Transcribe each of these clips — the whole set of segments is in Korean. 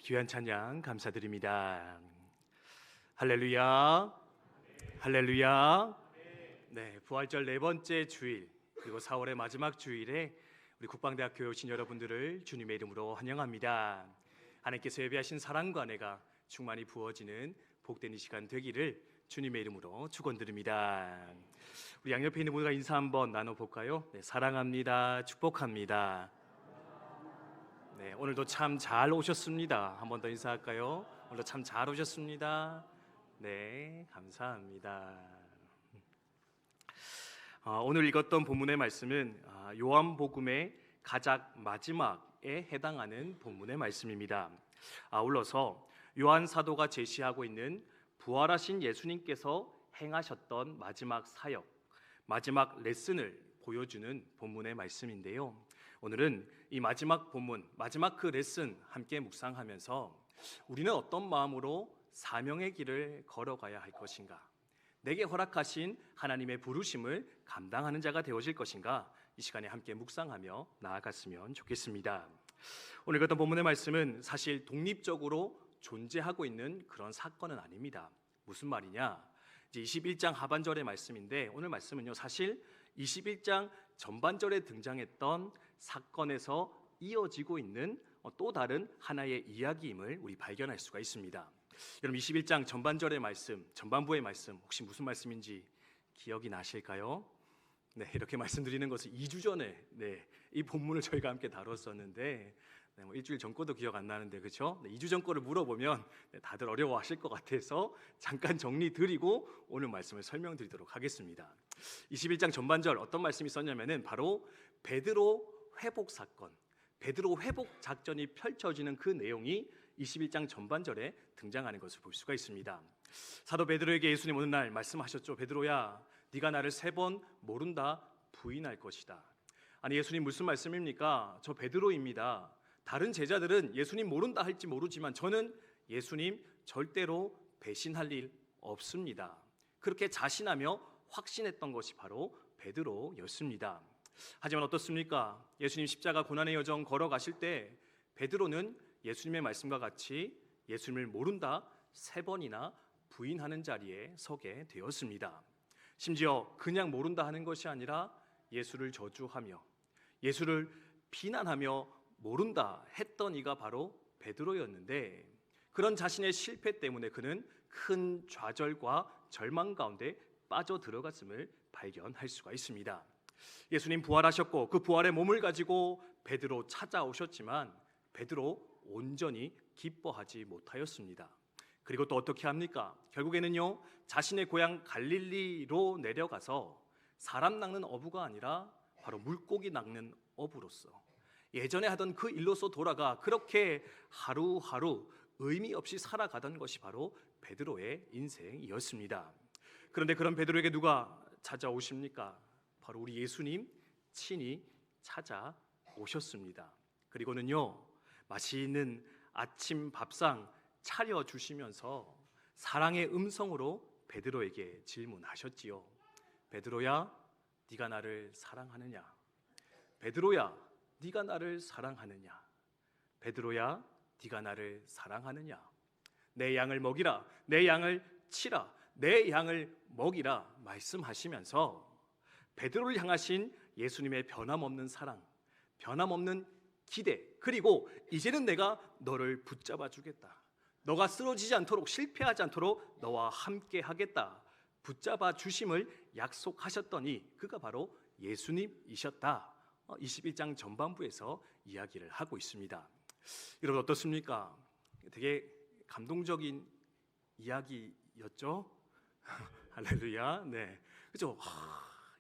귀한 찬양 감사드립니다. 할렐루야, 할렐루야. 네, 부활절 네 번째 주일 그리고 4월의 마지막 주일에 우리 국방대학교에 오신 여러분들을 주님의 이름으로 환영합니다. 하나님께서 예비하신 사랑과 은혜가 충만히 부어지는 복된 이 시간 되기를 주님의 이름으로 축원드립니다. 우리 양옆에 있는 분과 인사 한번 나눠볼까요? 네, 사랑합니다. 축복합니다. 네, 오늘도 참 잘 오셨습니다. 한 번 더 인사할까요? 오늘도 참 잘 오셨습니다. 네, 감사합니다. 오늘 읽었던 본문의 말씀은 요한복음의 가장 마지막에 해당하는 본문의 말씀입니다. 아울러서 요한 사도가 제시하고 있는 부활하신 예수님께서 행하셨던 마지막 사역, 마지막 레슨을 보여주는 본문의 말씀인데요. 오늘은 이 마지막 본문, 마지막 그 레슨 함께 묵상하면서 우리는 어떤 마음으로 사명의 길을 걸어가야 할 것인가, 내게 허락하신 하나님의 부르심을 감당하는 자가 되어질 것인가, 이 시간에 함께 묵상하며 나아갔으면 좋겠습니다. 오늘 읽었던 본문의 말씀은 사실 독립적으로 존재하고 있는 그런 사건은 아닙니다. 무슨 말이냐? 이제 21장 하반절의 말씀인데, 오늘 말씀은요 사실 21장 전반절에 등장했던 사건에서 이어지고 있는 또 다른 하나의 이야기임을 우리 발견할 수가 있습니다. 여러분, 21장 전반절의 말씀, 전반부의 말씀 혹시 무슨 말씀인지 기억이 나실까요? 네, 이렇게 말씀드리는 것은 2주 전에 이 본문을 저희가 함께 다뤘었는데 뭐 일주일 전 거도 기억 안 나는데, 그렇죠? 2주 전 거를 물어보면 다들 어려워하실 것 같아서 잠깐 정리 드리고 오늘 말씀을 설명드리도록 하겠습니다. 21장 전반절 어떤 말씀이 있었냐면은 바로 베드로 회복 사건, 베드로 회복 작전이 펼쳐지는 그 내용이 21장 전반절에 등장하는 것을 볼 수가 있습니다. 사도 베드로에게 예수님 어느 날 말씀하셨죠. 베드로야, 네가 나를 3번 모른다 부인할 것이다. 아니, 예수님 무슨 말씀입니까? 저 베드로입니다. 다른 제자들은 예수님 모른다 할지 모르지만 저는 예수님 절대로 배신할 일 없습니다. 그렇게 자신하며 확신했던 것이 바로 베드로였습니다. 하지만 어떻습니까? 예수님 십자가 고난의 여정 걸어가실 때 베드로는 예수님의 말씀과 같이 예수님을 모른다 3번이나 부인하는 자리에 서게 되었습니다. 심지어 그냥 모른다 하는 것이 아니라 예수를 저주하며 예수를 비난하며 모른다 했던 이가 바로 베드로였는데, 그런 자신의 실패 때문에 그는 큰 좌절과 절망 가운데 빠져들어갔음을 발견할 수가 있습니다. 예수님 부활하셨고 그 부활의 몸을 가지고 베드로 찾아오셨지만 베드로 온전히 기뻐하지 못하였습니다. 그리고 또 어떻게 합니까? 결국에는요 자신의 고향 갈릴리로 내려가서 사람 낚는 어부가 아니라 바로 물고기 낚는 어부로서 예전에 하던 그 일로서 돌아가 그렇게 하루하루 의미 없이 살아가던 것이 바로 베드로의 인생이었습니다. 그런데 그런 베드로에게 누가 찾아오십니까? 바로 우리 예수님 친히 찾아오셨습니다. 그리고는요 맛있는 아침 밥상 차려주시면서 사랑의 음성으로 베드로에게 질문하셨지요. 베드로야, 네가 나를 사랑하느냐? 베드로야, 네가 나를 사랑하느냐? 베드로야, 네가 나를 사랑하느냐? 내 양을 먹이라, 내 양을 치라, 내 양을 먹이라 말씀하시면서 베드로를 향하신 예수님의 변함없는 사랑, 변함없는 기대, 그리고 이제는 내가 너를 붙잡아 주겠다, 너가 쓰러지지 않도록, 실패하지 않도록 너와 함께 하겠다, 붙잡아 주심을 약속하셨더니 그가 바로 예수님이셨다. 21장 전반부에서 이야기를 하고 있습니다. 여러분 어떻습니까? 되게 감동적인 이야기였죠? 할렐루야. 네, 그죠?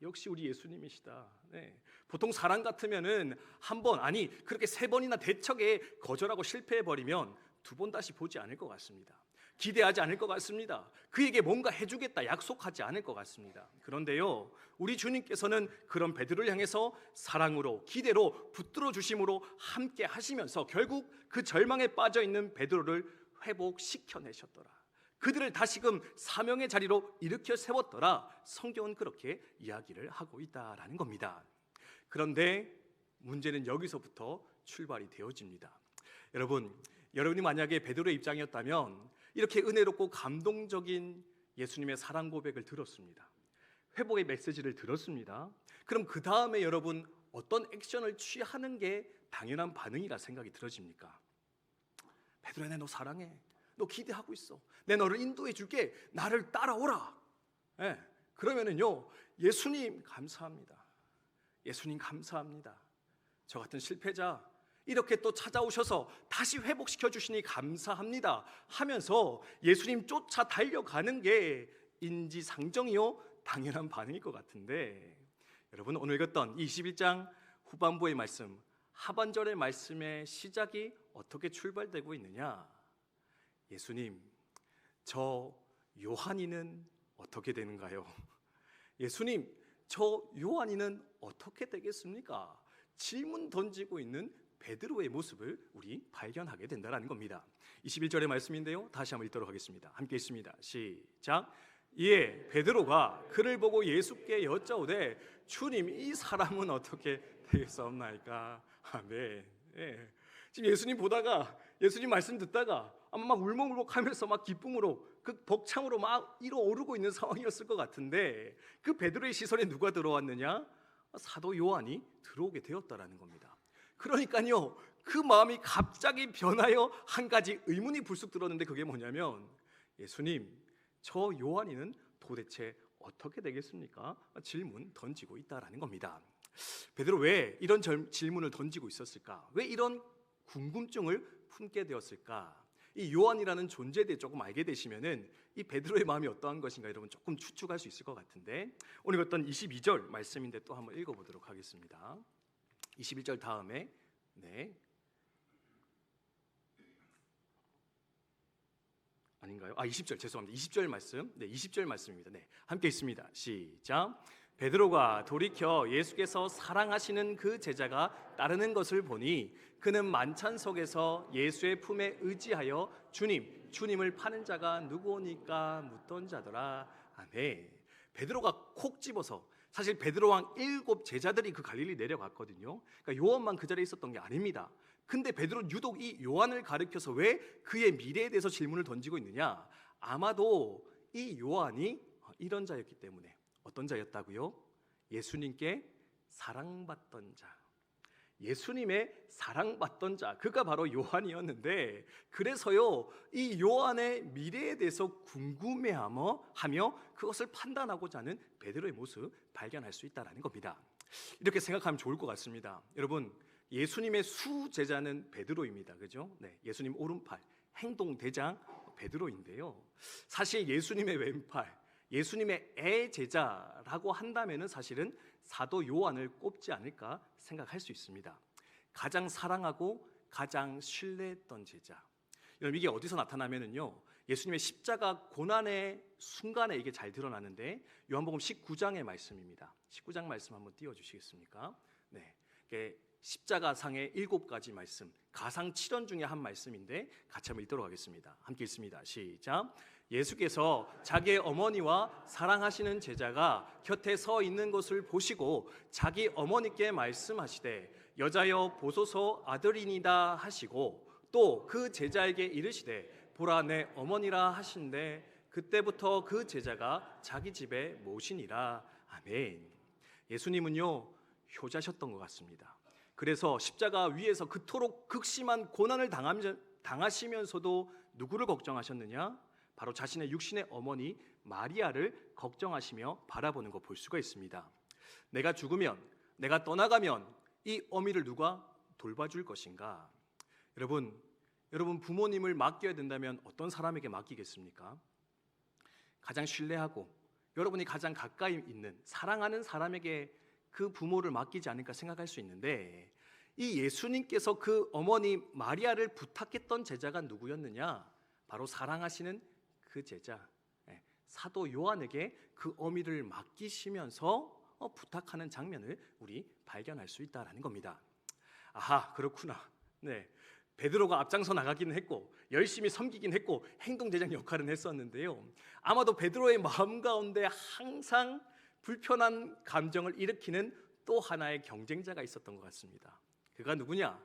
역시 우리 예수님이시다. 네. 보통 사람 같으면은 한 번, 아니 그렇게 3번이나 대척에 거절하고 실패해버리면 2번 다시 보지 않을 것 같습니다. 기대하지 않을 것 같습니다. 그에게 뭔가 해주겠다 약속하지 않을 것 같습니다. 그런데요 우리 주님께서는 그런 베드로를 향해서 사랑으로, 기대로, 붙들어 주심으로 함께 하시면서 결국 그 절망에 빠져있는 베드로를 회복시켜내셨더라. 그들을 다시금 사명의 자리로 일으켜 세웠더라. 성경은 그렇게 이야기를 하고 있다라는 겁니다. 그런데 문제는 여기서부터 출발이 되어집니다. 여러분, 여러분이 만약에 베드로의 입장이었다면 이렇게 은혜롭고 감동적인 예수님의 사랑 고백을 들었습니다. 회복의 메시지를 들었습니다. 그럼 그 다음에 여러분 어떤 액션을 취하는 게 당연한 반응이라 생각이 들어집니까? 베드로야, 너 사랑해. 너 기대하고 있어. 내 너를 인도해 줄게. 나를 따라오라. 그러면은요, 예수님 감사합니다. 예수님 감사합니다. 저 같은 실패자 이렇게 또 찾아오셔서 다시 회복시켜 주시니 감사합니다 하면서 예수님 쫓아 달려가는 게 인지상정이요 당연한 반응일 것 같은데, 여러분 오늘 읽었던 21장 후반부의 말씀, 하반절의 말씀의 시작이 어떻게 출발되고 있느냐? 예수님, 저 요한이는 어떻게 되는가요? 예수님, 저 요한이는 어떻게 되겠습니까? 질문 던지고 있는 베드로의 모습을 우리 발견하게 된다는 겁니다. 21절의 말씀인데요, 다시 한번 읽도록 하겠습니다. 함께 읽습니다. 시작. 이에 베드로가 그를 보고 예수께 여짜오되 주님, 이 사람은 어떻게 되겠사옵나이까? 아멘. 지금 예수님 보다가, 예수님 말씀 듣다가 아마 막 울먹울먹하면서 막 기쁨으로 그 벅창으로 막 일어오르고 있는 상황이었을 것 같은데, 그 베드로의 시선에 누가 들어왔느냐? 사도 요한이 들어오게 되었다라는 겁니다. 그러니까요, 그 마음이 갑자기 변하여 한 가지 의문이 불쑥 들었는데, 그게 뭐냐면, 예수님, 저 요한이는 도대체 어떻게 되겠습니까? 질문 던지고 있다라는 겁니다. 베드로 왜 이런 질문을 던지고 있었을까? 왜 이런 궁금증을 품게 되었을까? 이 요한이라는 존재에 대해 조금 알게 되시면은 이 베드로의 마음이 어떠한 것인가 여러분 조금 추측할 수 있을 것 같은데, 오늘 어떤 22절 말씀인데 또 한번 읽어보도록 하겠습니다. 21절 다음에 아닌가요? 20절 죄송합니다. 20절 말씀. 20절 말씀입니다. 함께 있습니다. 시작. 베드로가 돌이켜 예수께서 사랑하시는 그 제자가 따르는 것을 보니 그는 만찬 속에서 예수의 품에 의지하여 주님을 파는 자가 누구오니까 묻던 자더라. 아멘. 베드로가 콕 집어서, 사실 베드로와 7 제자들이 그 갈릴리 내려갔거든요. 그러니까 요한만 그 자리에 있었던 게 아닙니다. 근데 베드로는 유독 이 요한을 가리켜서 왜 그의 미래에 대해서 질문을 던지고 있느냐? 아마도 이 요한이 이런 자였기 때문에. 어떤 자였다고요? 예수님께 사랑받던 자, 예수님의 사랑받던 자, 그가 바로 요한이었는데, 그래서요 이 요한의 미래에 대해서 궁금해하며 그것을 판단하고자 하는 베드로의 모습 발견할 수 있다는 겁니다. 이렇게 생각하면 좋을 것 같습니다. 여러분, 예수님의 수제자는 베드로입니다. 그죠? 예수님 오른팔 행동대장 베드로인데요, 사실 예수님의 왼팔, 예수님의 애제자라고 한다면은 사실은 사도 요한을 꼽지 않을까 생각할 수 있습니다. 가장 사랑하고 가장 신뢰했던 제자. 여러분, 이게 어디서 나타나면은요, 예수님의 십자가 고난의 순간에 이게 잘 드러나는데, 요한복음 19장의 말씀입니다. 19장 말씀 한번 띄워주시겠습니까? 십자가상의 7가지 말씀, 가상 7원 중에 한 말씀인데 같이 한번 읽도록 하겠습니다. 함께 읽습니다. 시작. 예수께서 자기의 어머니와 사랑하시는 제자가 곁에 서 있는 것을 보시고 자기 어머니께 말씀하시되 여자여 보소서 아들이니다 하시고, 또 그 제자에게 이르시되 보라 내 어머니라 하신대 그때부터 그 제자가 자기 집에 모시니라. 아멘. 예수님은요 효자셨던 것 같습니다. 그래서 십자가 위에서 그토록 극심한 고난을 당하시면서도 누구를 걱정하셨느냐? 바로 자신의 육신의 어머니 마리아를 걱정하시며 바라보는 거 볼 수가 있습니다. 내가 죽으면, 내가 떠나가면 이 어미를 누가 돌봐줄 것인가? 여러분 부모님을 맡겨야 된다면 어떤 사람에게 맡기겠습니까? 가장 신뢰하고 여러분이 가장 가까이 있는 사랑하는 사람에게 그 부모를 맡기지 않을까 생각할 수 있는데, 이 예수님께서 그 어머니 마리아를 부탁했던 제자가 누구였느냐? 바로 사랑하시는 그 제자, 사도 요한에게 그 어미를 맡기시면서 부탁하는 장면을 우리 발견할 수 있다는 겁니다. 아하, 그렇구나. 베드로가 앞장서 나가기는 했고 열심히 섬기긴 했고 행동대장 역할은 했었는데요, 아마도 베드로의 마음 가운데 항상 불편한 감정을 일으키는 또 하나의 경쟁자가 있었던 것 같습니다. 그가 누구냐?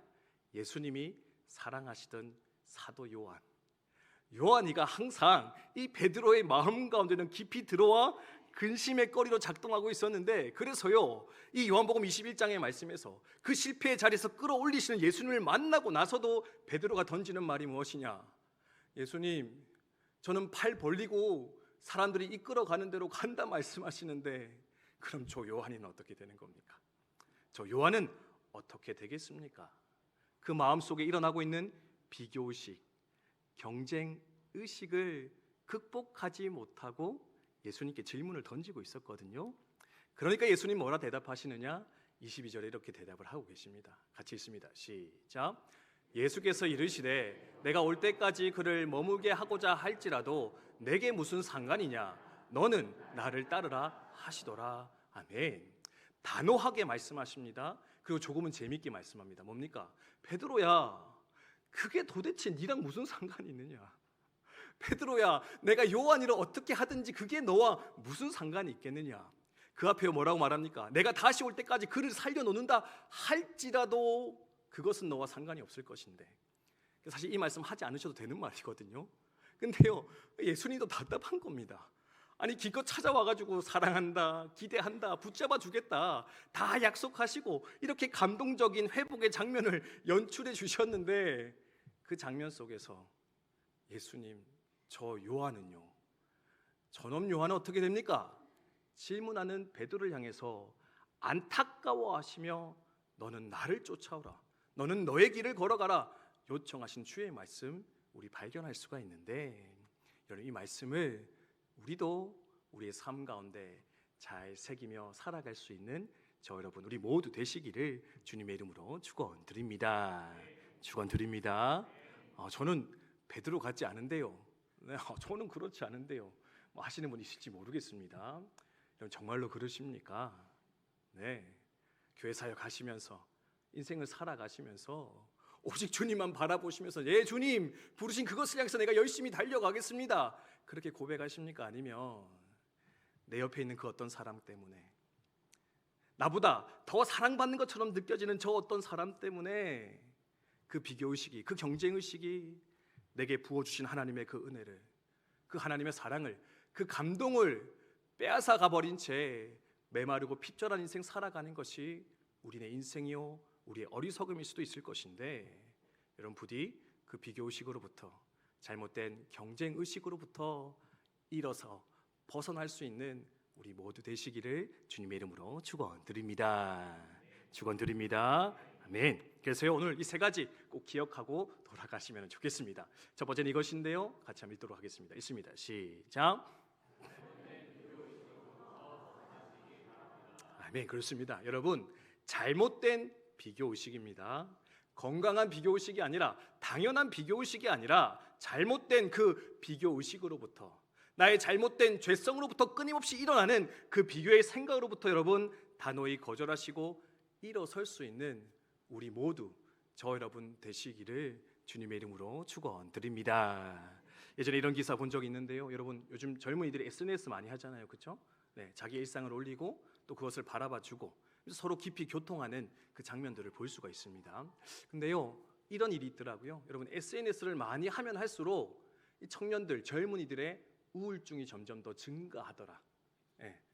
예수님이 사랑하시던 사도 요한이가 항상 이 베드로의 마음 가운데는 깊이 들어와 근심의 거리로 작동하고 있었는데, 그래서요 이 요한복음 21장의 말씀에서 그 실패의 자리에서 끌어올리시는 예수님을 만나고 나서도 베드로가 던지는 말이 무엇이냐? 예수님, 저는 팔 벌리고 사람들이 이끌어가는 대로 간다 말씀하시는데, 그럼 저 요한이는 어떻게 되는 겁니까? 저 요한은 어떻게 되겠습니까? 그 마음속에 일어나고 있는 비교의식, 경쟁의식을 극복하지 못하고 예수님께 질문을 던지고 있었거든요. 그러니까 예수님 뭐라 대답하시느냐? 22절에 이렇게 대답을 하고 계십니다. 같이 읽습니다. 시작. 예수께서 이르시되 내가 올 때까지 그를 머물게 하고자 할지라도 내게 무슨 상관이냐? 너는 나를 따르라 하시더라. 아멘. 단호하게 말씀하십니다. 그리고 조금은 재밌게 말씀합니다. 뭡니까? 베드로야, 그게 도대체 니랑 무슨 상관이 있느냐? 베드로야, 내가 요한이를 어떻게 하든지 그게 너와 무슨 상관이 있겠느냐? 그 앞에 뭐라고 말합니까? 내가 다시 올 때까지 그를 살려놓는다 할지라도 그것은 너와 상관이 없을 것인데. 사실 이 말씀 하지 않으셔도 되는 말이거든요. 근데요, 예수님도 답답한 겁니다. 아니, 기껏 찾아와가지고 사랑한다, 기대한다, 붙잡아 주겠다 다 약속하시고 이렇게 감동적인 회복의 장면을 연출해 주셨는데, 그 장면 속에서 예수님, 저 요한은요, 저놈 요한은 어떻게 됩니까? 질문하는 베드로를 향해서 안타까워하시며 너는 나를 쫓아오라, 너는 너의 길을 걸어가라 요청하신 주의 말씀 우리 발견할 수가 있는데, 여러분, 이 말씀을 우리도 우리의 삶 가운데 잘 새기며 살아갈 수 있는 저 여러분 우리 모두 되시기를 주님의 이름으로 축원드립니다. 축원드립니다. 저는 베드로 같지 않은데요. 네, 저는 그렇지 않은데요. 뭐 하시는 분 있을지 모르겠습니다. 여러분, 정말로 그러십니까? 네, 교회 사역 하시면서 인생을 살아가시면서 오직 주님만 바라보시면서 예 주님 부르신 그것을 향해서 내가 열심히 달려가겠습니다, 그렇게 고백하십니까? 아니면 내 옆에 있는 그 어떤 사람 때문에, 나보다 더 사랑받는 것처럼 느껴지는 저 어떤 사람 때문에 그 비교의식이, 그 경쟁의식이 내게 부어주신 하나님의 그 은혜를, 그 하나님의 사랑을, 그 감동을 빼앗아 가버린 채 메마르고 핍절한 인생 살아가는 것이 우리네 인생이요 우리의 어리석음일 수도 있을 것인데, 여러분 부디 그 비교의식으로부터, 잘못된 경쟁의식으로부터 일어서 벗어날 수 있는 우리 모두 되시기를 주님의 이름으로 축원드립니다. 축원드립니다. 아멘. 그래서요 오늘 이 세 가지 꼭 기억하고 돌아가시면 좋겠습니다. 첫 번째는 이것인데요, 같이 한번 읽도록 하겠습니다. 읽습니다. 시작. 아멘. 그렇습니다. 여러분, 잘못된 비교의식입니다. 건강한 비교의식이 아니라, 당연한 비교의식이 아니라 잘못된 그 비교의식으로부터, 나의 잘못된 죄성으로부터 끊임없이 일어나는 그 비교의 생각으로부터 여러분 단호히 거절하시고 일어설 수 있는 우리 모두 저 여러분 되시기를 주님의 이름으로 축원드립니다. 예전에 이런 기사 본 적이 있는데요, 여러분 요즘 젊은이들이 SNS 많이 하잖아요, 그렇죠? 네, 자기 일상을 올리고 또 그것을 바라봐주고 서로 깊이 교통하는 그 장면들을 볼 수가 있습니다. 근데요, 이런 일이 있더라고요. 여러분, SNS를 많이 하면 할수록 이 청년들, 젊은이들의 우울증이 점점 더 증가하더라.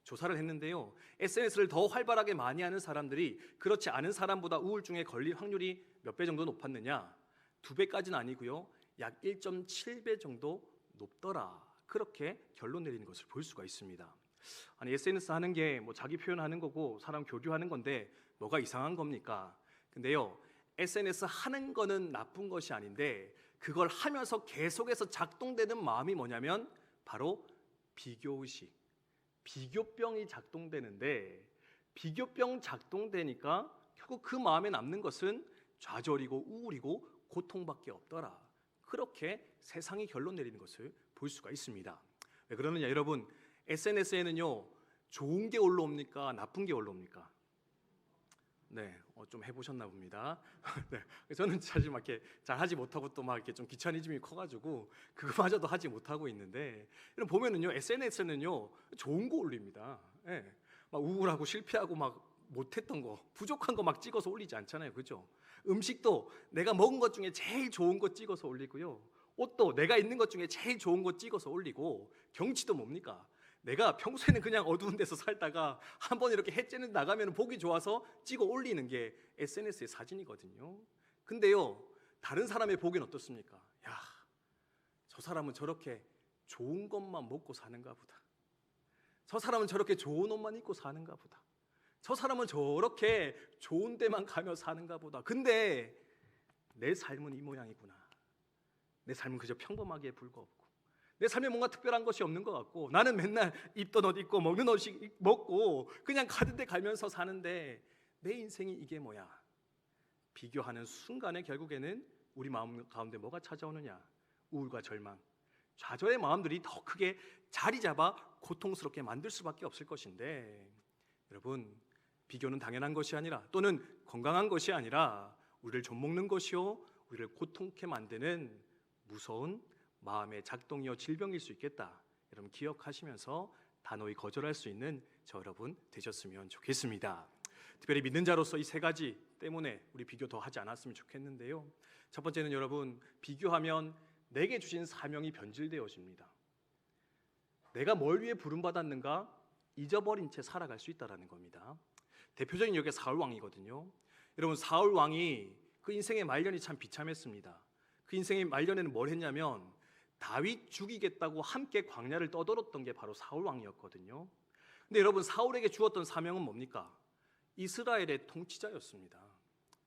조사를 했는데요, SNS를 더 활발하게 많이 하는 사람들이 그렇지 않은 사람보다 우울증에 걸릴 확률이 몇 배 정도 높았느냐? 2배까지는 아니고요, 약 1.7배 정도 높더라. 그렇게 결론 내리는 것을 볼 수가 있습니다. 아니, SNS 하는 게 뭐 자기 표현하는 거고 사람 교류하는 건데 뭐가 이상한 겁니까? 근데요, SNS 하는 거는 나쁜 것이 아닌데 그걸 하면서 계속해서 작동되는 마음이 뭐냐면 바로 비교의식, 비교병이 작동되는데, 비교병 작동되니까 결국 그 마음에 남는 것은 좌절이고 우울이고 고통밖에 없더라. 그렇게 세상이 결론 내리는 것을 볼 수가 있습니다. 왜 그러느냐, 여러분, SNS에는요 좋은 게 올라옵니까? 나쁜 게 올라옵니까? 네, 좀 해보셨나 봅니다. 네, 저는 사실 막 이렇게 잘 하지 못하고 또 막 이렇게 좀 귀차니즘이 커가지고 그거마저도 하지 못하고 있는데, 보면은요 SNS는요 좋은 거 올립니다. 네, 막 우울하고 실패하고 막 못했던 거, 부족한 거 막 찍어서 올리지 않잖아요, 그죠? 음식도 내가 먹은 것 중에 제일 좋은 거 찍어서 올리고요. 옷도 내가 입는 것 중에 제일 좋은 거 찍어서 올리고, 경치도 뭡니까? 내가 평소에는 그냥 어두운 데서 살다가 한번 이렇게 해 쬐는 나가면 보기 좋아서 찍어 올리는 게 SNS의 사진이거든요. 근데요, 다른 사람의 보기는 어떻습니까? 야, 저 사람은 저렇게 좋은 것만 먹고 사는가 보다. 저 사람은 저렇게 좋은 옷만 입고 사는가 보다. 저 사람은 저렇게 좋은 데만 가며 사는가 보다. 근데 내 삶은 이 모양이구나. 내 삶은 그저 평범하기에 불과없고, 내 삶에 뭔가 특별한 것이 없는 것 같고, 나는 맨날 입던 옷 입고 먹는 옷 먹고 그냥 가는 데 가면서 사는데 내 인생이 이게 뭐야? 비교하는 순간에 결국에는 우리 마음 가운데 뭐가 찾아오느냐? 우울과 절망, 좌절의 마음들이 더 크게 자리 잡아 고통스럽게 만들 수밖에 없을 것인데, 여러분, 비교는 당연한 것이 아니라, 또는 건강한 것이 아니라 우리를 좀먹는 것이요, 우리를 고통케 만드는 무서운 마음의 작동이요 질병일 수 있겠다. 여러분 기억하시면서 단호히 거절할 수 있는 저 여러분 되셨으면 좋겠습니다. 특별히 믿는 자로서 이 세 가지 때문에 우리 비교 더 하지 않았으면 좋겠는데요. 첫 번째는 여러분, 비교하면 내게 주신 사명이 변질되어집니다. 내가 뭘 위해 부름받았는가 잊어버린 채 살아갈 수 있다는 겁니다. 대표적인 여기 사울 왕이거든요. 여러분, 사울 왕이 그 인생의 말년이 참 비참했습니다. 그 인생의 말년에는 뭘 했냐면 다윗 죽이겠다고 함께 광야를 떠돌았던 게 바로 사울 왕이었거든요. 근데 여러분, 사울에게 주었던 사명은 뭡니까? 이스라엘의 통치자였습니다.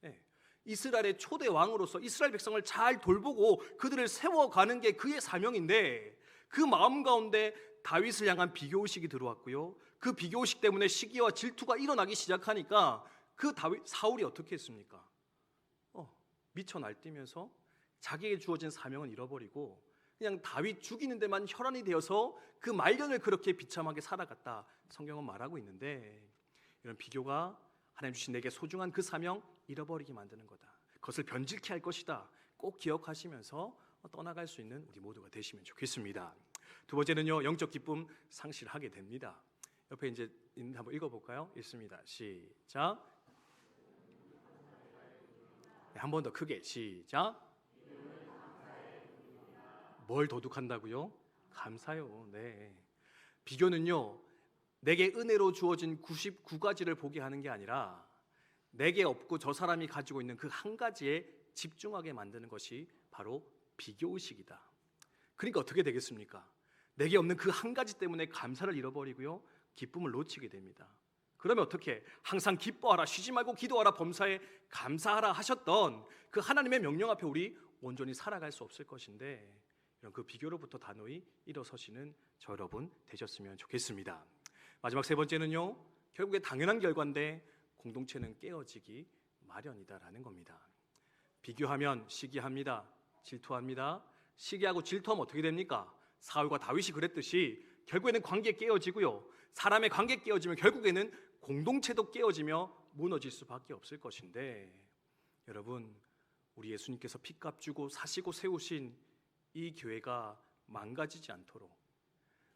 네. 이스라엘의 초대 왕으로서 이스라엘 백성을 잘 돌보고 그들을 세워가는 게 그의 사명인데, 그 마음 가운데 다윗을 향한 비교의식이 들어왔고요. 그 비교의식 때문에 시기와 질투가 일어나기 시작하니까 그 사울이 어떻게 했습니까? 미쳐 날뛰면서 자기에게 주어진 사명은 잃어버리고 그냥 다윗 죽이는 데만 혈안이 되어서 그 말년을 그렇게 비참하게 살아갔다, 성경은 말하고 있는데, 이런 비교가 하나님 주신 내게 소중한 그 사명 잃어버리게 만드는 거다. 그것을 변질케 할 것이다. 꼭 기억하시면서 떠나갈 수 있는 우리 모두가 되시면 좋겠습니다. 두 번째는요, 영적 기쁨 상실하게 됩니다. 옆에 이제 있는데 한번 읽어볼까요? 읽습니다. 시작. 네, 한 번 더 크게 시작. 뭘 도둑한다고요? 감사요. 네. 비교는요, 내게 은혜로 주어진 99가지를 보게 하는 게 아니라 내게 없고 저 사람이 가지고 있는 그 한 가지에 집중하게 만드는 것이 바로 비교의식이다. 그러니까 어떻게 되겠습니까? 내게 없는 그 한 가지 때문에 감사를 잃어버리고요, 기쁨을 놓치게 됩니다. 그러면 어떻게? 항상 기뻐하라, 쉬지 말고 기도하라, 범사에 감사하라 하셨던 그 하나님의 명령 앞에 우리 온전히 살아갈 수 없을 것인데, 이런 그 비교로부터 단호히 일어서시는 저 여러분 되셨으면 좋겠습니다. 마지막 세 번째는요, 결국에 당연한 결과인데 공동체는 깨어지기 마련이다라는 겁니다. 비교하면 시기합니다. 질투합니다. 시기하고 질투하면 어떻게 됩니까? 사울과 다윗이 그랬듯이 결국에는 관계 깨어지고요, 사람의 관계 깨어지면 결국에는 공동체도 깨어지며 무너질 수밖에 없을 것인데, 여러분, 우리 예수님께서 피값 주고 사시고 세우신 이 교회가 망가지지 않도록,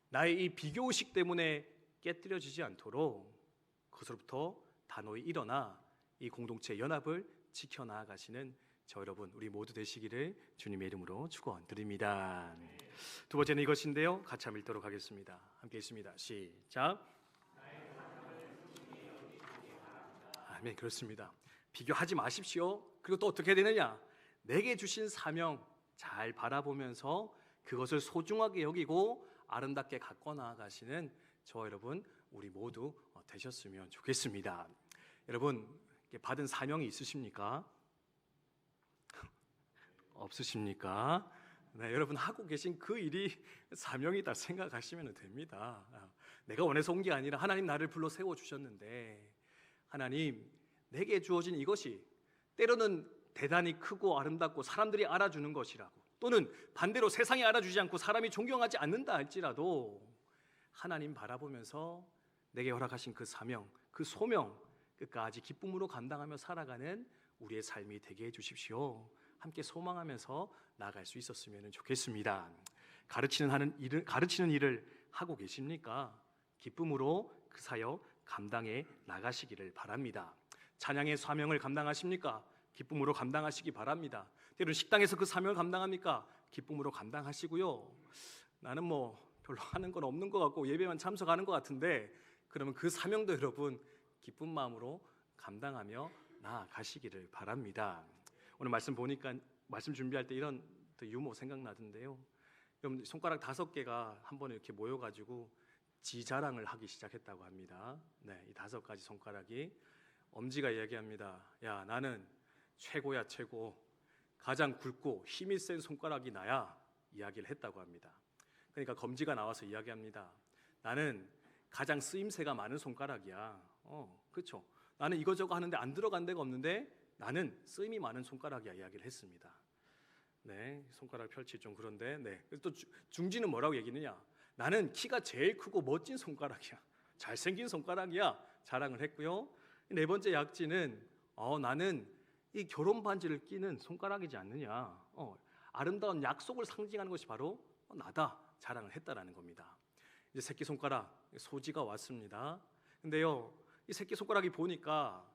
나의 이 비교의식 때문에 깨뜨려지지 않도록 그것으로부터 단호히 일어나 이 공동체의 연합을 지켜나가시는 저 여러분 우리 모두 되시기를 주님의 이름으로 축원드립니다. 두 번째는 이것인데요, 같이 한번 읽도록 하겠습니다. 함께 읽습니다. 시작. 아멘. 그렇습니다. 비교하지 마십시오. 그리고 또 어떻게 되느냐? 내게 주신 사명 잘 바라보면서 그것을 소중하게 여기고 아름답게 갖고 나아가시는 저 여러분 우리 모두 되셨으면 좋겠습니다. 여러분, 받은 사명이 있으십니까? 없으십니까? 네, 여러분 하고 계신 그 일이 사명이다 생각하시면 됩니다. 내가 원해서 온 게 아니라 하나님 나를 불러 세워주셨는데, 하나님 내게 주어진 이것이 때로는 대단히 크고 아름답고 사람들이 알아주는 것이라고, 또는 반대로 세상이 알아주지 않고 사람이 존경하지 않는다 할지라도 하나님 바라보면서 내게 허락하신 그 사명, 그 소명 끝까지 기쁨으로 감당하며 살아가는 우리의 삶이 되게 해주십시오. 함께 소망하면서 나아갈 수 있었으면 좋겠습니다. 가르치는 일을 하고 계십니까? 기쁨으로 그 사역 감당해 나가시기를 바랍니다. 찬양의 사명을 감당하십니까? 기쁨으로 감당하시기 바랍니다. 때로는 식당에서 그 사명을 감당합니까? 기쁨으로 감당하시고요. 나는 별로 하는 건 없는 것 같고 예배만 참석하는 것 같은데, 그러면 그 사명도 여러분 기쁜 마음으로 감당하며 나아가시기를 바랍니다. 오늘 말씀 보니까 말씀 준비할 때 이런 또 유머 생각나던데요. 그럼 손가락 5개가 한 번에 이렇게 모여가지고 지 자랑을 하기 시작했다고 합니다. 네, 이 5가지 손가락이 엄지가 이야기합니다. 야, 나는 최고야, 최고. 가장 굵고 힘이 센 손가락이 나야. 이야기를 했다고 합니다. 그러니까 검지가 나와서 이야기합니다. 나는 가장 쓰임새가 많은 손가락이야. 그렇죠. 나는 이거저거 하는데 안 들어간 데가 없는데 나는 쓰임이 많은 손가락이야. 이야기를 했습니다. 네, 손가락 펼치 좀 그런데, 네. 또 중지는 뭐라고 얘기느냐? 나는 키가 제일 크고 멋진 손가락이야. 잘생긴 손가락이야. 자랑을 했고요. 4번째 약지는 나는 이 결혼 반지를 끼는 손가락이지 않느냐. 아름다운 약속을 상징하는 것이 바로 나다. 자랑을 했다라는 겁니다. 이제 새끼손가락 소지가 왔습니다. 근데요, 이 새끼손가락이 보니까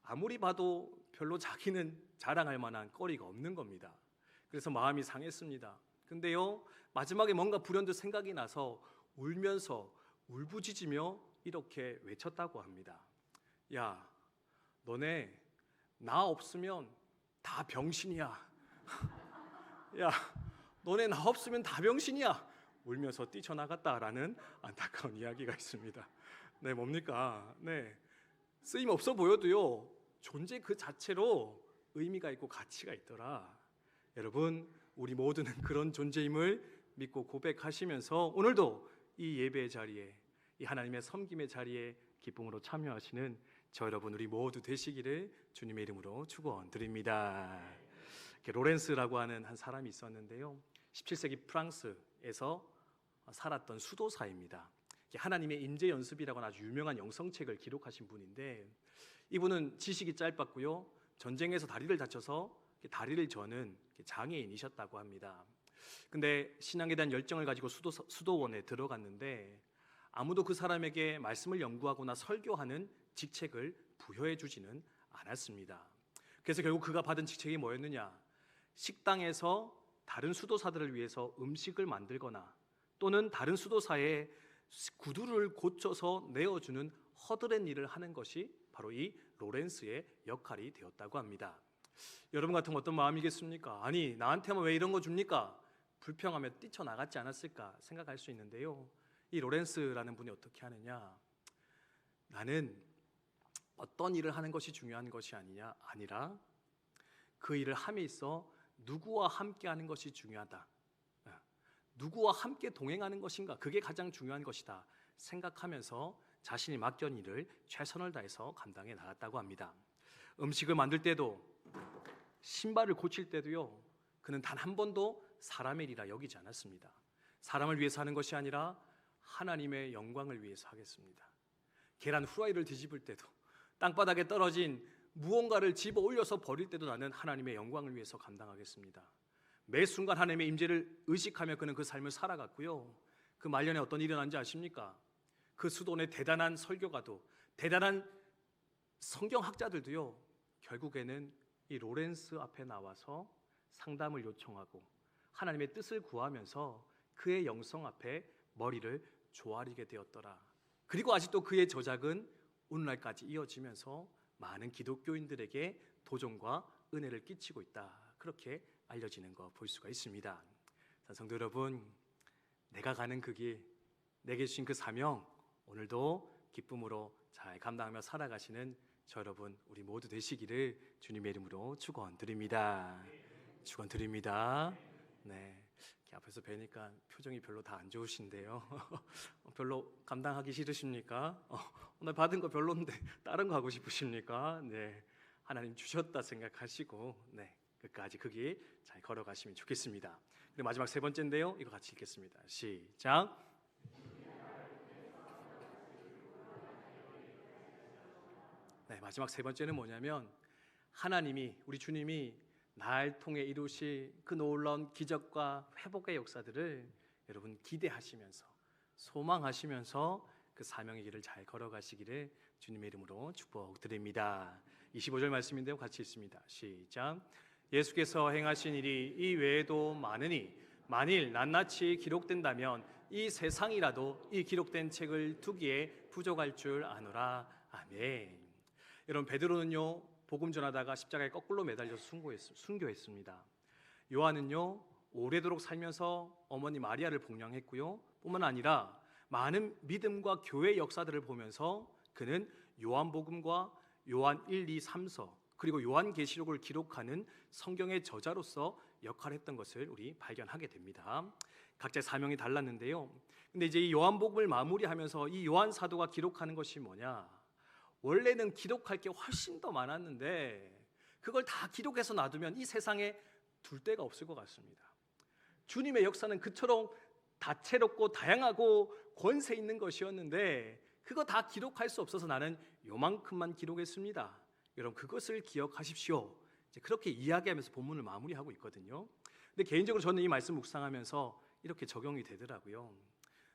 아무리 봐도 별로 자기는 자랑할 만한 거리가 없는 겁니다. 그래서 마음이 상했습니다. 근데요, 마지막에 뭔가 불현듯 생각이 나서 울면서 울부짖으며 이렇게 외쳤다고 합니다. 야, 너네 나 없으면 다 병신이야. 야, 너네 나 없으면 다 병신이야. 울면서 뛰쳐나갔다라는 안타까운 이야기가 있습니다. 네, 뭡니까? 네, 쓰임 없어 보여도요, 존재 그 자체로 의미가 있고 가치가 있더라. 여러분, 우리 모두는 그런 존재임을 믿고 고백하시면서 오늘도 이 예배의 자리에, 이 하나님의 섬김의 자리에 기쁨으로 참여하시는 저 여러분 우리 모두 되시기를 주님의 이름으로 축원드립니다. 로렌스라고 하는 한 사람이 있었는데요, 17세기 프랑스에서 살았던 수도사입니다. 하나님의 임재 연습이라고 아주 유명한 영성책을 기록하신 분인데, 이분은 지식이 짧았고요, 전쟁에서 다리를 다쳐서 다리를 저는 장애인이셨다고 합니다. 근데 신앙에 대한 열정을 가지고 수도원에 들어갔는데 아무도 그 사람에게 말씀을 연구하거나 설교하는 직책을 부여해 주지는 않았습니다. 그래서 결국 그가 받은 직책이 뭐였느냐? 식당에서 다른 수도사들을 위해서 음식을 만들거나 또는 다른 수도사의 구두를 고쳐서 내어주는 허드렛 일을 하는 것이 바로 이 로렌스의 역할이 되었다고 합니다. 여러분 같으면 어떤 마음이겠습니까? 아니, 나한테만 왜 이런 거 줍니까? 불평하며 뛰쳐나갔지 않았을까 생각할 수 있는데요, 이 로렌스라는 분이 어떻게 하느냐? 나는 어떤 일을 하는 것이 중요한 것이 아니라 그 일을 함에 있어 누구와 함께 하는 것이 중요하다. 누구와 함께 동행하는 것인가, 그게 가장 중요한 것이다 생각하면서 자신이 맡겨진 일을 최선을 다해서 감당해 나갔다고 합니다. 음식을 만들 때도 신발을 고칠 때도요, 그는 단 한 번도 사람의 일이라 여기지 않았습니다. 사람을 위해서 하는 것이 아니라 하나님의 영광을 위해서 하겠습니다. 계란 후라이를 뒤집을 때도, 땅바닥에 떨어진 무언가를 집어 올려서 버릴 때도 나는 하나님의 영광을 위해서 감당하겠습니다. 매 순간 하나님의 임재를 의식하며 그는 그 삶을 살아갔고요. 그 말년에 어떤 일이 일어난지 아십니까? 그 수도원의 대단한 설교가도, 대단한 성경학자들도요, 결국에는 이 로렌스 앞에 나와서 상담을 요청하고 하나님의 뜻을 구하면서 그의 영성 앞에 머리를 조아리게 되었더라. 그리고 아직도 그의 저작은 오늘날까지 이어지면서 많은 기독교인들에게 도전과 은혜를 끼치고 있다, 그렇게 알려지는 거 볼 수가 있습니다. 자, 성도 여러분, 내가 가는 그 길, 내게 주신 그 사명, 오늘도 기쁨으로 잘 감당하며 살아가시는 저 여러분 우리 모두 되시기를 주님의 이름으로 축원드립니다. 축원드립니다. 네, 이렇게 앞에서 뵈니까 표정이 별로 다 안 좋으신데요. 별로 감당하기 싫으십니까? 오늘 받은 거 별로인데 다른 거 하고 싶으십니까? 네, 하나님 주셨다 생각하시고 네, 끝까지 그 길 잘 걸어가시면 좋겠습니다. 그리고 마지막 3번째인데요, 이거 같이 읽겠습니다. 시작. 네, 마지막 3번째는 뭐냐면, 하나님이, 우리 주님이 날 통해 이루실 그 놀라운 기적과 회복의 역사들을 여러분 기대하시면서, 소망하시면서 그 사명의 길을 잘 걸어가시기를 주님의 이름으로 축복드립니다. 25절 말씀인데요, 같이 읽습니다. 시작. 예수께서 행하신 일이 이 외에도 많으니 만일 낱낱이 기록된다면 이 세상이라도 이 기록된 책을 두기에 부족할 줄 아노라. 아멘. 여러분, 베드로는요 복음 전하다가 십자가에 거꾸로 매달려서 순교했습니다. 요한은요 오래도록 살면서 어머니 마리아를 복양했고요, 뿐만 아니라 많은 믿음과 교회 역사들을 보면서 그는 요한복음과 요한 1, 2, 3서 그리고 요한계시록을 기록하는 성경의 저자로서 역할을 했던 것을 우리 발견하게 됩니다. 각자의 사명이 달랐는데요, 근데 이제 이 요한복음을 마무리하면서 이 요한 사도가 기록하는 것이 뭐냐, 원래는 기록할 게 훨씬 더 많았는데 그걸 다 기록해서 놔두면 이 세상에 둘 데가 없을 것 같습니다. 주님의 역사는 그처럼 다채롭고 다양하고 권세 있는 것이었는데 그거 다 기록할 수 없어서 나는 요만큼만 기록했습니다. 여러분, 그것을 기억하십시오. 이제 그렇게 이야기하면서 본문을 마무리하고 있거든요. 근데 개인적으로 저는 이 말씀 묵상하면서 이렇게 적용이 되더라고요.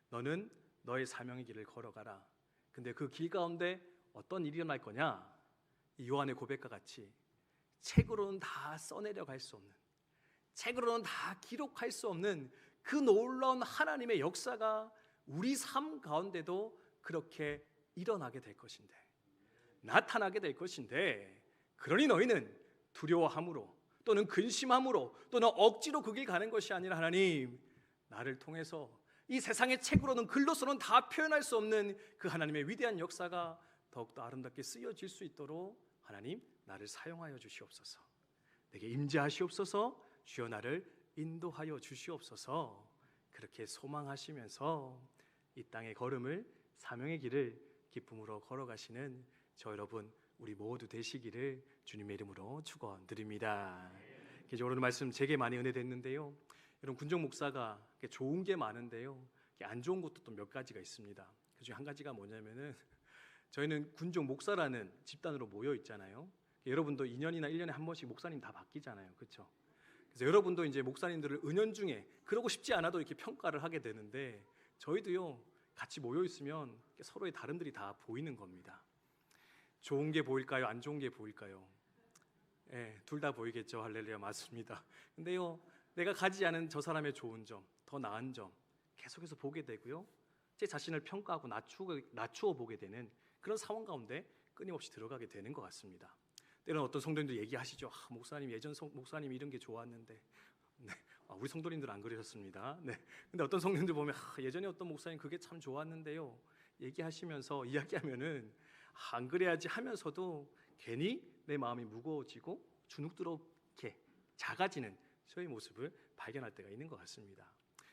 너는 너의 사명의 길을 걸어가라. 근데 그 길 가운데 어떤 일이 일어날 거냐? 이 요한의 고백과 같이 책으로는 다 써내려갈 수 없는, 책으로는 다 기록할 수 없는 그 놀라운 하나님의 역사가 우리 삶 가운데도 그렇게 일어나게 될 것인데, 나타나게 될 것인데, 그러니 너희는 두려워함으로 또는 근심함으로 또는 억지로 그 길 가는 것이 아니라 하나님, 나를 통해서 이 세상의 책으로는 글로서는 다 표현할 수 없는 그 하나님의 위대한 역사가 더욱더 아름답게 쓰여질 수 있도록 하나님, 나를 사용하여 주시옵소서. 내게 임재하시옵소서. 주여, 나를 인도하여 주시옵소서. 그렇게 소망하시면서 이 땅의 걸음을, 사명의 길을 기쁨으로 걸어가시는 저 여러분 우리 모두 되시기를 주님의 이름으로 축원드립니다. 오늘 말씀 제게 많이 은혜됐는데요, 여러분, 군정 목사가 좋은 게 많은데요, 안 좋은 것도 또 몇 가지가 있습니다. 그중에 한 가지가 뭐냐면은 저희는 군종 목사라는 집단으로 모여 있잖아요. 여러분도 2년이나 1년에 한 번씩 목사님 다 바뀌잖아요, 그렇죠? 그래서 여러분도 이제 목사님들을 은연중에 그러고 싶지 않아도 이렇게 평가를 하게 되는데, 저희도요 같이 모여 있으면 서로의 다름들이 다 보이는 겁니다. 좋은 게 보일까요? 안 좋은 게 보일까요? 둘 다 보이겠죠. 할렐루야, 맞습니다. 근데요, 내가 가지지 않은 저 사람의 좋은 점, 더 나은 점 계속해서 보게 되고요, 제 자신을 평가하고 낮추어 보게 되는 그런 상황 가운데 끊임없이 들어가게 되는 것 같습니다. 때로는 어떤 성도님들 얘기하시죠. 목사님, 예전 목사님 이런 게 좋았는데. 네, 우리 성도님들 안 그러셨습니다. 네, 근데 어떤 성도님들 보면 예전에 어떤 목사님 그게 참 좋았는데요, 얘기하시면서 이야기하면은 안 그래야지 하면서도 괜히 내 마음이 무거워지고 주눅스럽게 작아지는 저의 모습을 발견할 때가 있는 것 같습니다.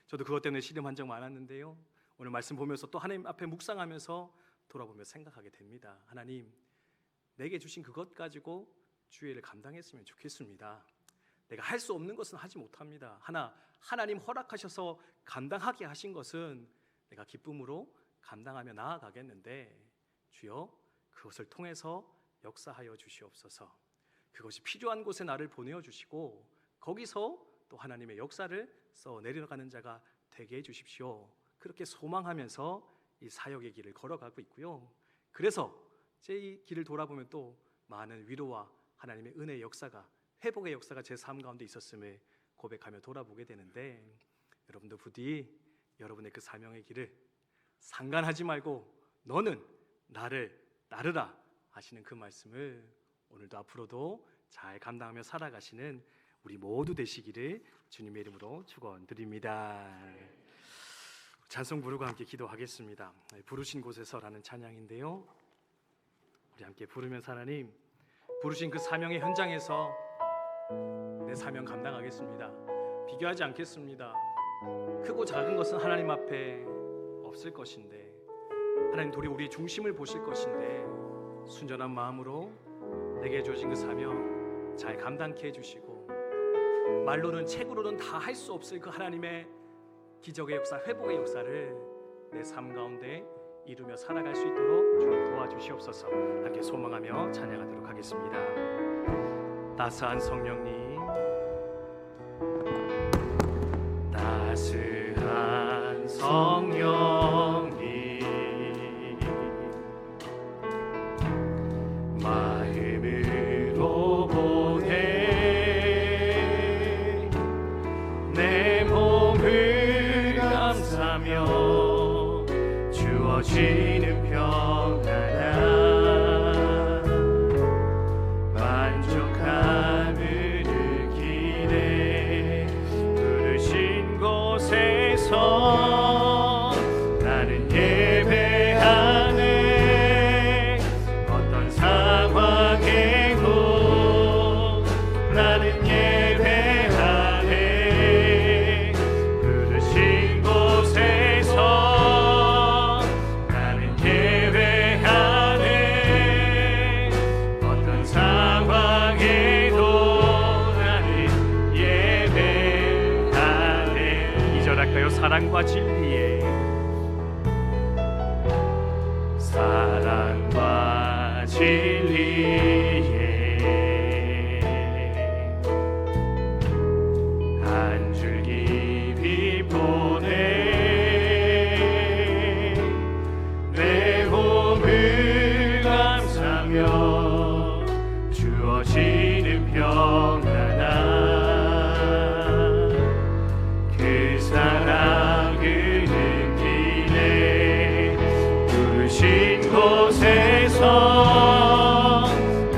저도 그것 때문에 시름한 적 많았는데요, 오늘 말씀 보면서 또 하나님 앞에 묵상하면서 돌아보며 생각하게 됩니다. 하나님, 내게 주신 그것 가지고 주의 일을 감당했으면 좋겠습니다. 내가 할 수 없는 것은 하지 못합니다. 하나님 허락하셔서 감당하게 하신 것은 내가 기쁨으로 감당하며 나아가겠는데, 주여 그것을 통해서 역사하여 주시옵소서. 그것이 필요한 곳에 나를 보내어 주시고 거기서 또 하나님의 역사를 써 내려가는 자가 되게 해주십시오. 그렇게 소망하면서 이 사역의 길을 걸어가고 있고요, 그래서 제 이 길을 돌아보면 또 많은 위로와 하나님의 은혜의 역사가, 회복의 역사가 제 삶 가운데 있었음을 고백하며 돌아보게 되는데, 여러분도 부디 여러분의 그 사명의 길을 상관하지 말고 너는 나를 따르라 하시는 그 말씀을 오늘도 앞으로도 잘 감당하며 살아가시는 우리 모두 되시기를 주님의 이름으로 축원드립니다. 찬송 부르고 함께 기도하겠습니다. 부르신 곳에서라는 찬양인데요, 우리 함께 부르면서 하나님, 부르신 그 사명의 현장에서 내 사명 감당하겠습니다. 비교하지 않겠습니다. 크고 작은 것은 하나님 앞에 없을 것인데, 하나님 도리 우리의 중심을 보실 것인데, 순전한 마음으로 내게 주어진 그 사명 잘 감당케 해주시고, 말로는 책으로는 다 할 수 없을 그 하나님의 기적의 역사, 회복의 역사를 내 삶 가운데 이루며 살아갈 수 있도록 주님 도와주시옵소서. 함께 소망하며 찬양하도록 하겠습니다. 따스한 성령님, 따스한 성령님, 주어지는 평안함 만족함을 느끼네. 부르신 곳에서 나는 예배하네. 어떤 상황에도 나는 예배하네. 부르신 곳에서 나는 예배하네. 어떤 상황에도 나는 예배하네. 2절 할까요? 사랑과 진리에, 사랑과 진리에 한 줄기 빛 보내. 내 몸을 감싸며 주어지는 평안함 그 사랑을 느끼네. 부르신 곳에서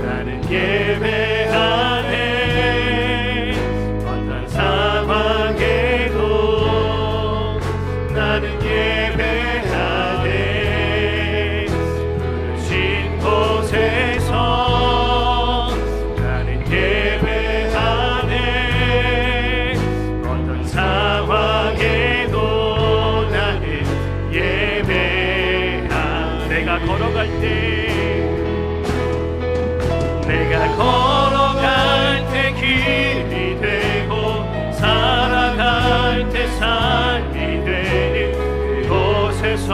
나는 예배하네. 어떤 상황에도 나는 예배하네. 부르신 곳에서 나는 예배하네. 어떤 상황에도 나는 예배하네. 내가 걸어갈 때 길이 되고 살아갈 때 삶이 되는 그곳에서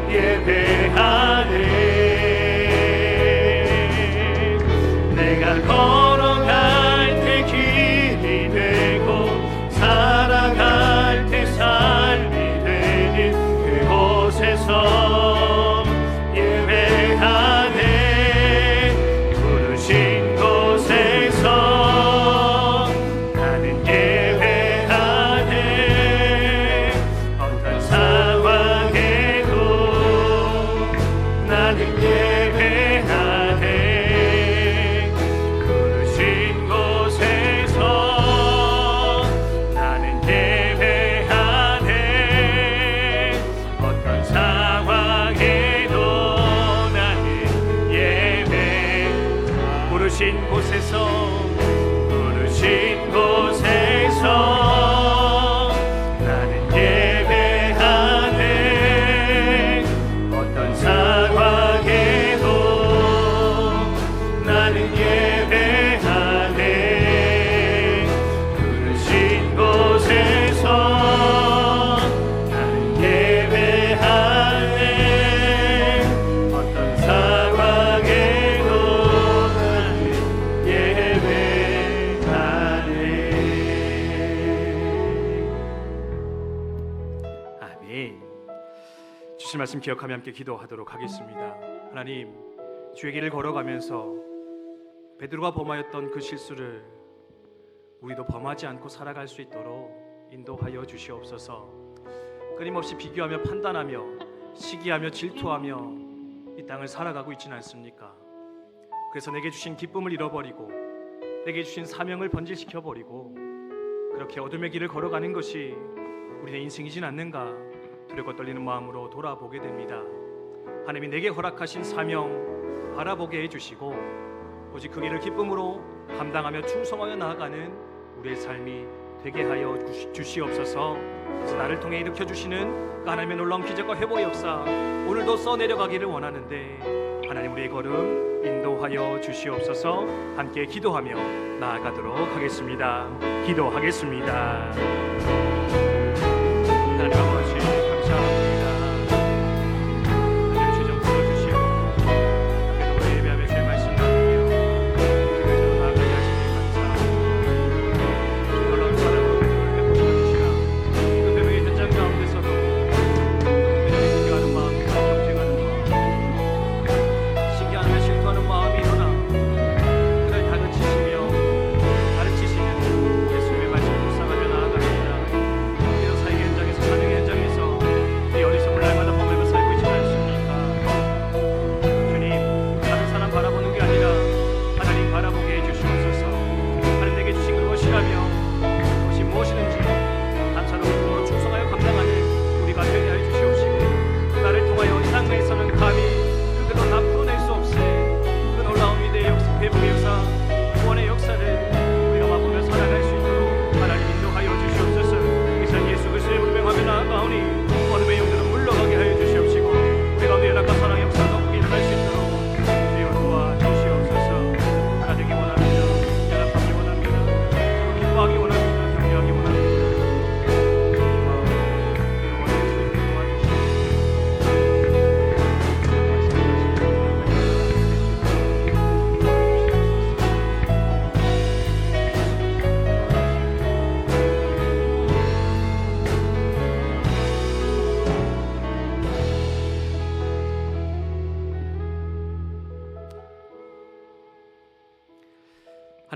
예배하네. 내가 걸어갈 때 길이 되고 살아갈 때 삶이 되는 그곳에서 예배하네. 부르신 곳에서 나는 예배하네. 어떤 상황에도 나는 예배하네. 부르신 곳에서 나는 예배하네. 어떤 상황에도 나는 예배. 부르신 곳에서 나는 예배하네. 어떤 상황에도 나는 예배하네. 부르신 곳에서 나는 예배하네. 어떤 상황에도 나는 예배하네. 아멘. 주신 말씀 기억하며 함께 기도하도록 하겠습니다. 하나님, 주의 길을 걸어가면서 베드로가 범하였던 그 실수를 우리도 범하지 않고 살아갈 수 있도록 인도하여 주시옵소서. 끊임없이 비교하며 판단하며 시기하며 질투하며 이 땅을 살아가고 있지는 않습니까? 그래서 내게 주신 기쁨을 잃어버리고 내게 주신 사명을 번질시켜버리고 그렇게 어둠의 길을 걸어가는 것이 우리의 인생이진 않는가 두렵고 떨리는 마음으로 돌아보게 됩니다. 하나님이 내게 허락하신 사명 바라보게 해주시고 오직 그 길을 기쁨으로 감당하며 충성하여 나아가는 우리의 삶이 되게 하여 주시옵소서. 그래서 나를 통해 일으켜 주시는 하나님의 놀라운 기적과 회복의 역사 오늘도 써내려가기를 원하는데 하나님 우리의 걸음 인도하여 주시옵소서. 함께 기도하며 나아가도록 하겠습니다. 기도하겠습니다. 하나님 아버지 감사합니다. 하나님 주정 불러주시고 함께 또 예배하며 주의 말씀 나누며 주의 나아가게 하시니 감사합니다. 주 놀라운 사랑으로 베드로를 회복시키시라. 그 배명의 현장 가운데서도 그들이 비교하는 마음이 경쟁하는 마음 시기하며 질투하는 마음이 일어나 그를 다그치시며 가르치시는 예수님의 말씀 묵상하며 나아갑니다. 기도 사역의 현장에서 사명의 현장에서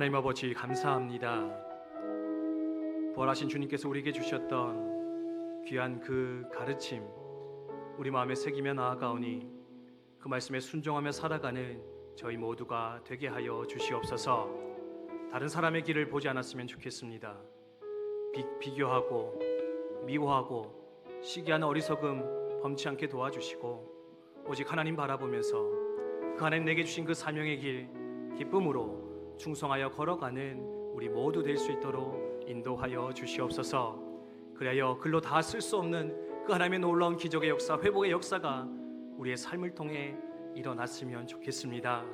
하나님 아버지 감사합니다. 부활하신 주님께서 우리에게 주셨던 귀한 그 가르침 우리 마음에 새기며 나아가오니 그 말씀에 순종하며 살아가는 저희 모두가 되게 하여 주시옵소서. 다른 사람의 길을 보지 않았으면 좋겠습니다. 비교하고 미워하고 시기하는 어리석음 범치 않게 도와주시고 오직 하나님 바라보면서 그 하나님 내게 주신 그 사명의 길 기쁨으로 충성하여 걸어가는 우리 모두 될 수 있도록 인도하여 주시옵소서. 그래야 글로 다 쓸 수 없는 그 하나님의 놀라운 기적의 역사, 회복의 역사가 우리의 삶을 통해 일어났으면 좋겠습니다.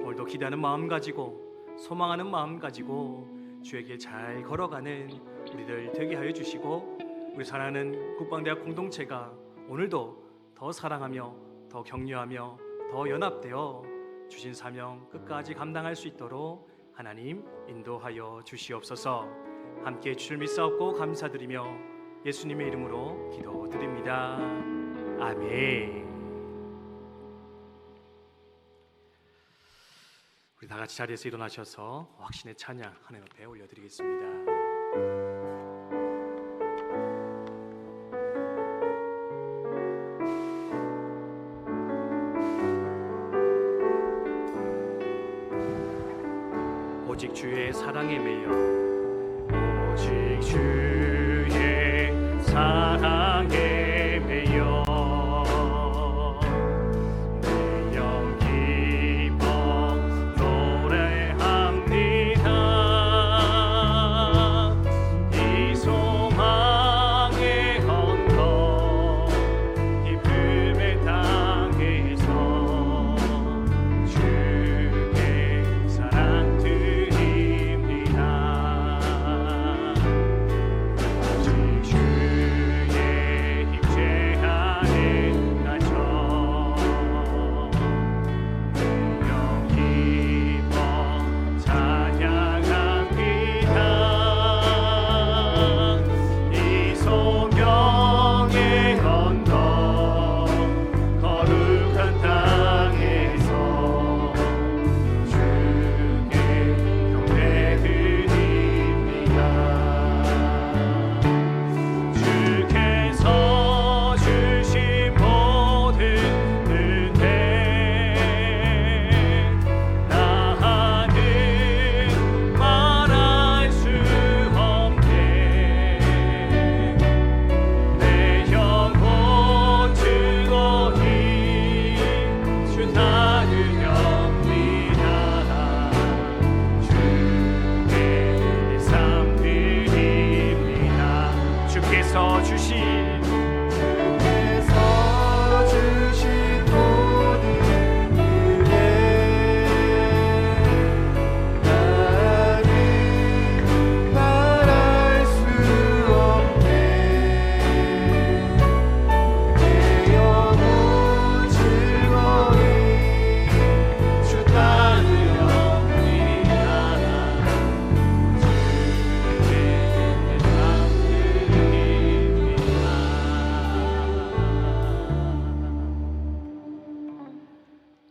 오늘도 기대하는 마음 가지고 소망하는 마음 가지고 주에게 잘 걸어가는 우리들 되게 하여 주시고 우리 사랑하는 국방대학 공동체가 오늘도 더 사랑하며 더 격려하며 더 연합되어 주신 사명 끝까지 감당할 수 있도록 하나님 인도하여 주시옵소서. 함께 주를 믿사옵고 감사드리며 예수님의 이름으로 기도드립니다. 아멘. 우리 다 같이 자리에서 일어나셔서 확신의 찬양 하나님 앞에 올려드리겠습니다. 오직 주의 사랑에 매여 오직 주의 사랑에 매여 내 영 기뻐 노래합니다. 이 소망의 언덕 기쁨의 땅에서 주의 사랑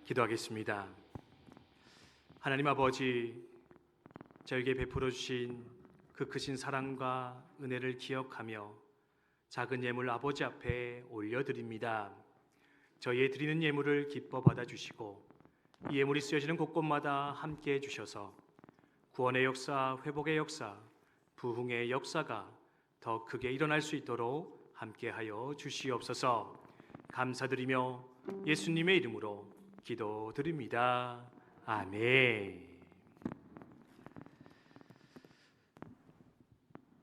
기도하겠습니다. 하나님 아버지, 저에게 베풀어 주신 그 크신 사랑과 은혜를 기억하며 작은 예물 아버지 앞에 올려드립니다. 저희의 드리는 예물을 기뻐 받아주시고 이 예물이 쓰여지는 곳곳마다 함께해 주셔서 구원의 역사, 회복의 역사, 부흥의 역사가 더 크게 일어날 수 있도록 함께하여 주시옵소서. 감사드리며 예수님의 이름으로 기도드립니다. 아멘.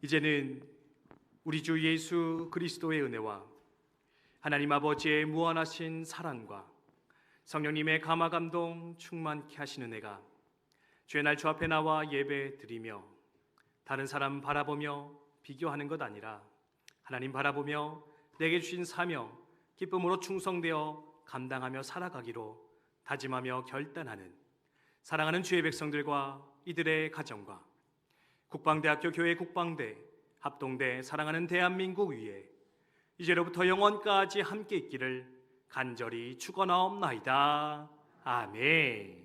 이제는 우리 주 예수 그리스도의 은혜와 하나님 아버지의 무한하신 사랑과 성령님의 감화 감동 충만케 하시는 은혜가 주의 날 주 앞에 나와 예배 드리며 다른 사람 바라보며 비교하는 것 아니라 하나님 바라보며 내게 주신 사명 기쁨으로 충성되어 감당하며 살아가기로 다짐하며 결단하는 사랑하는 주의 백성들과 이들의 가정과 국방대학교 교회 국방대 합동대 사랑하는 대한민국 위에 이제로부터 영원까지 함께 있기를 간절히 축원하옵나이다. 아멘.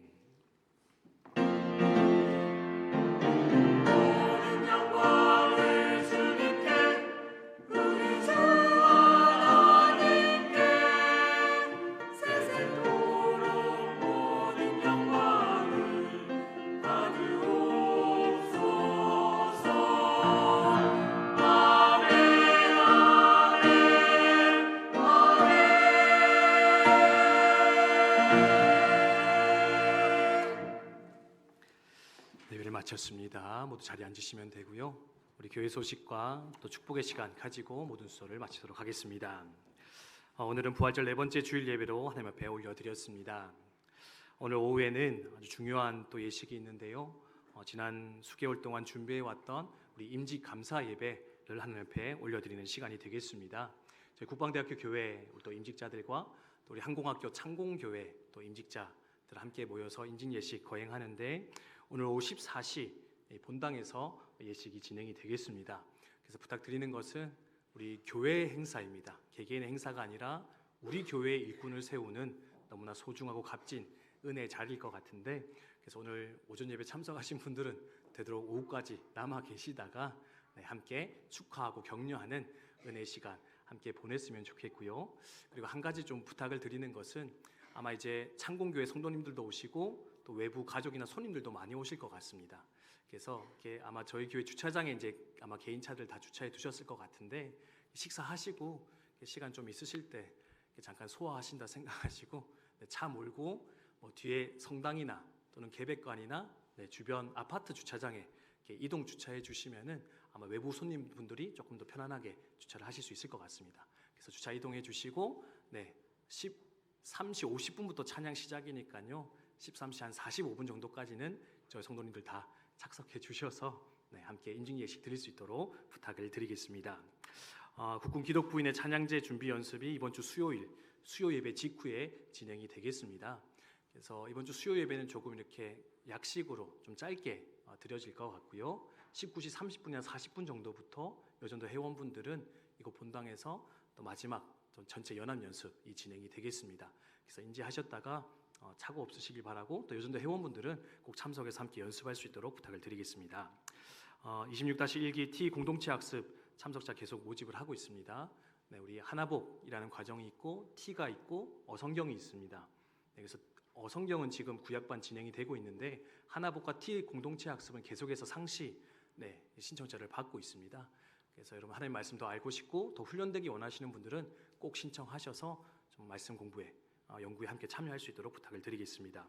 자리에 앉으시면 되고요. 우리 교회 소식과 또 축복의 시간 가지고 모든 수소를 마치도록 하겠습니다. 오늘은 부활절 네 번째 주일 예배로 하나님 앞에 올려드렸습니다. 오늘 오후에는 아주 중요한 또 예식이 있는데요. 지난 수개월 동안 준비해왔던 우리 임직 감사 예배를 하나님 앞에 올려드리는 시간이 되겠습니다. 저희 국방대학교 교회 또 임직자들과 또 우리 항공학교 창공교회 또 임직자들 함께 모여서 임직 예식 거행하는데 오늘 오후 14시 본당에서 예식이 진행이 되겠습니다. 그래서 부탁드리는 것은 우리 교회 행사입니다. 개개인의 행사가 아니라 우리 교회의 일꾼을 세우는 너무나 소중하고 값진 은혜의 자리일 것 같은데, 그래서 오늘 오전 예배 참석하신 분들은 되도록 오후까지 남아 계시다가 함께 축하하고 격려하는 은혜의 시간 함께 보냈으면 좋겠고요. 그리고 한 가지 좀 부탁을 드리는 것은 아마 이제 창공교회 성도님들도 오시고 또 외부 가족이나 손님들도 많이 오실 것 같습니다. 그래서 아마 저희 교회 주차장에 이제 아마 개인 차들 다 주차해 두셨을 것 같은데, 식사하시고 시간 좀 있으실 때 잠깐 소화하신다 생각하시고 차 몰고 뒤에 성당이나 또는 계백관이나 주변 아파트 주차장에 이동 주차해 주시면은 아마 외부 손님분들이 조금 더 편안하게 주차를 하실 수 있을 것 같습니다. 그래서 주차 이동해 주시고 13시 50분부터 찬양 시작이니까요. 13시 한 45분 정도까지는 저희 성도님들 다 착석해 주셔서 함께 인증 예식 드릴 수 있도록 부탁을 드리겠습니다. 국군 기독부인의 찬양제 준비 연습이 이번 주 수요일 수요 예배 직후에 진행이 되겠습니다. 그래서 이번 주 수요 예배는 조금 이렇게 약식으로 좀 짧게 드려질 것 같고요. 19시 30분이나 40분 정도부터 여전도 회원분들은 이곳 본당에서 또 마지막 전체 연합 연습이 진행이 되겠습니다. 그래서 인지하셨다가 착오 없으시길 바라고, 또 여전도 회원분들은 꼭 참석해서 함께 연습할 수 있도록 부탁을 드리겠습니다. 26-1기 T 공동체 학습 참석자 계속 모집을 하고 있습니다. 우리 하나복이라는 과정이 있고 T가 있고 어성경이 있습니다. 그래서 어성경은 지금 구약반 진행이 되고 있는데 하나복과 T 공동체 학습은 계속해서 상시 신청자를 받고 있습니다. 그래서 여러분 하나님 말씀 더 알고 싶고 더 훈련되기 원하시는 분들은 꼭 신청하셔서 좀 말씀 공부에 연구에 함께 참여할 수 있도록 부탁을 드리겠습니다.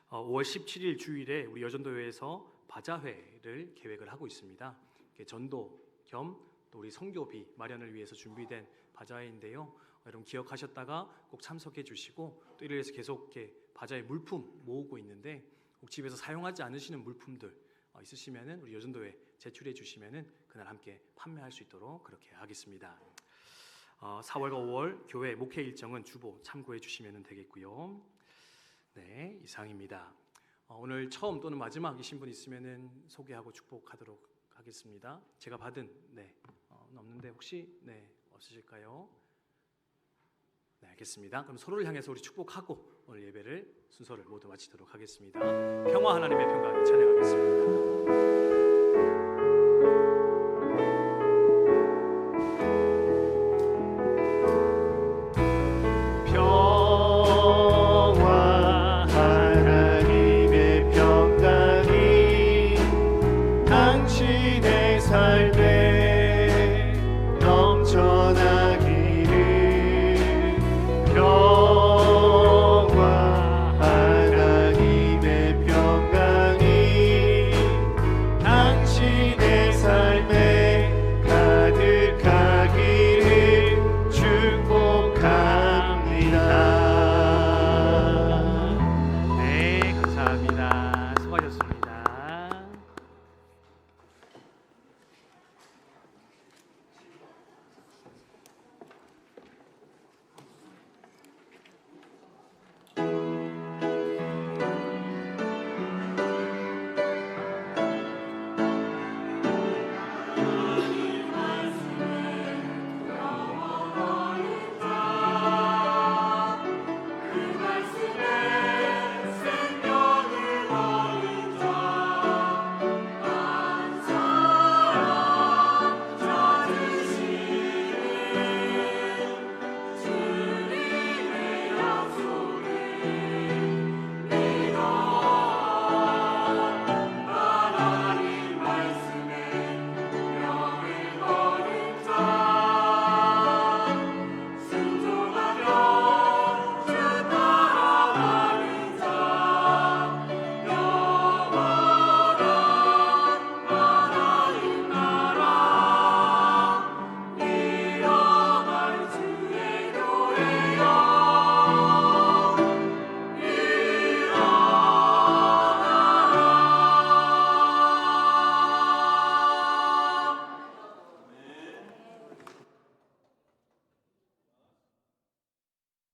5월 17일 주일에 우리 여전도회에서 바자회를 계획을 하고 있습니다. 전도 겸 또 우리 선교비 마련을 위해서 준비된 바자회인데요. 여러분 기억하셨다가 꼭 참석해 주시고, 또 이래서 계속 이렇게 바자회 물품 모으고 있는데 꼭 집에서 사용하지 않으시는 물품들 있으시면은 우리 여전도회 제출해 주시면은 그날 함께 판매할 수 있도록 그렇게 하겠습니다. 4월과 5월 교회 목회 일정은 주보 참고해 주시면 되겠고요. 이상입니다. 오늘 처음 또는 마지막이신 분 있으면은 소개하고 축복하도록 하겠습니다. 제가 받은 없는데 혹시 없으실까요? 알겠습니다. 그럼 서로를 향해서 우리 축복하고 오늘 예배를 순서를 모두 마치도록 하겠습니다. 평화 하나님의 평강을 찬양하겠습니다. 당신의